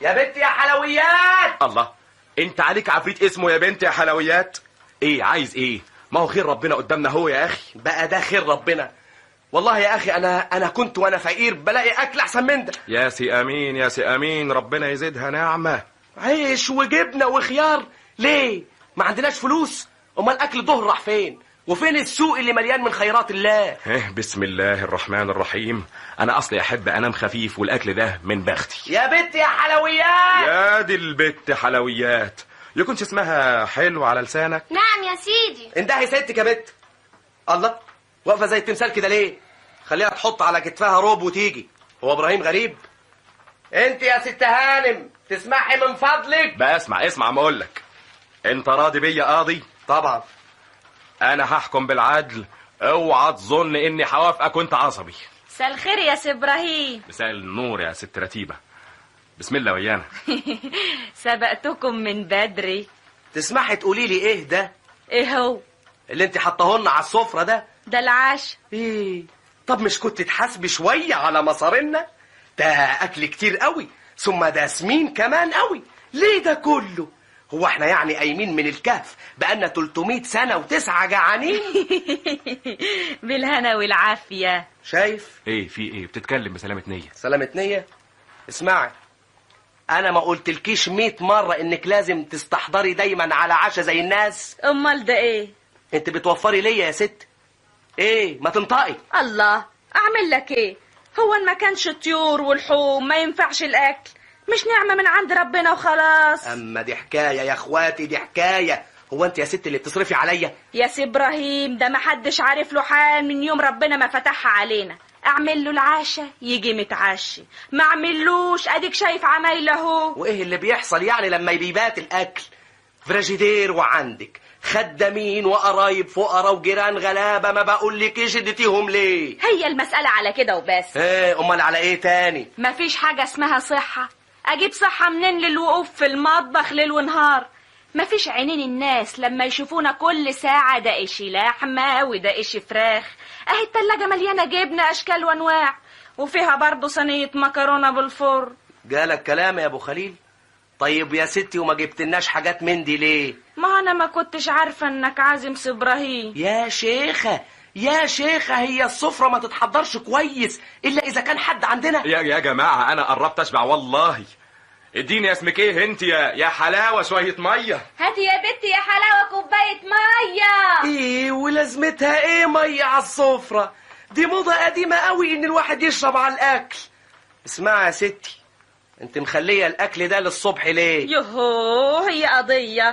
يا بنت يا حلويات. الله، انت عليك عفريت اسمه يا بنت يا حلويات؟ ايه عايز ايه؟ ما هو خير ربنا قدامنا هو يا اخي. بقى ده خير ربنا؟ والله يا اخي انا كنت وانا فقير بلاقي اكل احسن من ده. يا سي امين يا سي امين، ربنا يزيدها نعمه. عيش وجبنه وخيار. ليه ما عندناش فلوس؟ امال اكل الظهر راح فين؟ وفين السوق اللي مليان من خيرات الله؟ بسم الله الرحمن الرحيم. انا اصلي احب انام خفيف والاكل ده من بختي. يا بنت يا حلويات. يا دي البت حلويات، يكونش اسمها حلو على لسانك؟ نعم يا سيدي. اندهي ستك يا بنت. الله، واقفه زي التمثال كده ليه؟ خليها تحط على كتفها روب وتيجي. هو ابراهيم غريب؟ انت يا ست هانم تسمحي من فضلك؟ بقى اسمع ما اقولك. انت راضي بيا قاضي؟ طبعا. انا هحكم بالعدل، اوعى تظن اني هوافقك وانت عصبي. مساء الخير يا سي ابراهيم. مساء النور يا ست رتيبه. بسم الله ويانا. سبقتكم من بدري. تسمحي تقولي لي ايه ده؟ ايه هو اللي انت حطاهولنا على السفره ده؟ ده العشاء. ايه؟ طب مش كنت تحاسبي شويه على مصارينا؟ ده اكل كتير قوي، ثم ده سمين كمان قوي. ليه ده كله؟ هو احنا يعني قايمين من الكهف بقالنا 300 سنه و9 جعانين؟ بالهنا والعافيه. شايف؟ ايه في ايه؟ بتتكلم بسلامه نيه. سلامة نية؟ اسمعي، انا ما قلتلكيش 100 مرة انك لازم تستحضري دايما على عشاء زي الناس؟ امال ده ايه؟ انت بتوفري ليا يا ست. ايه ما تنطقي؟ الله، اعمل لك ايه؟ هو ان ما كانش طيور والحوم ما ينفعش الاكل؟ مش نعمة من عند ربنا وخلاص. اما دي حكاية يا اخواتي، دي حكاية. هو انت يا ست اللي بتصرفي عليا؟ يا سي ابراهيم، ده ما حدش عارف له حال من يوم ربنا ما فتحها علينا. اعمل له العشاء يجي متعشي، ما اعملوش اديك شايف عمايله اهو. وايه اللي بيحصل يعني لما بيبات الاكل؟ فراجيدير وعندك خدامين وقرايب فقراء وجيران غلابه، ما بقولكيش اديتيهم ليه؟ هي المسألة على كده وبس. ايه امال على ايه تاني؟ مفيش حاجة اسمها صحة. اجيب صحة منين للوقوف في المطبخ ليل ونهار؟ مفيش عينين الناس لما يشوفونا كل ساعة ده اشي لحمة وده اشي فراخ. اهي التلاجة مليانة جبنة اشكال وانواع، وفيها برضو صينية مكرونة بالفرن. جالك كلام يا ابو خليل؟ طيب يا ستي وما جبتلناش حاجات من دي ليه؟ ما انا ما كنتش عارفة انك عازم سي ابراهيم. يا شيخة يا شيخة، هي السفرة ما تتحضرش كويس الا اذا كان حد عندنا. يا جماعه انا قربت اشبع والله. اديني اسمك ايه انت يا حلاوه؟ شويه ميه. هاتي يا بنتي يا حلاوة كوباية مية. ايه ولازمتها ايه مية على السفرة؟ دي موضة قديمة قوي ان الواحد يشرب على الاكل. اسمعي يا ستي، انت مخلية الاكل ده للصبح ليه؟ يهو هي قضية.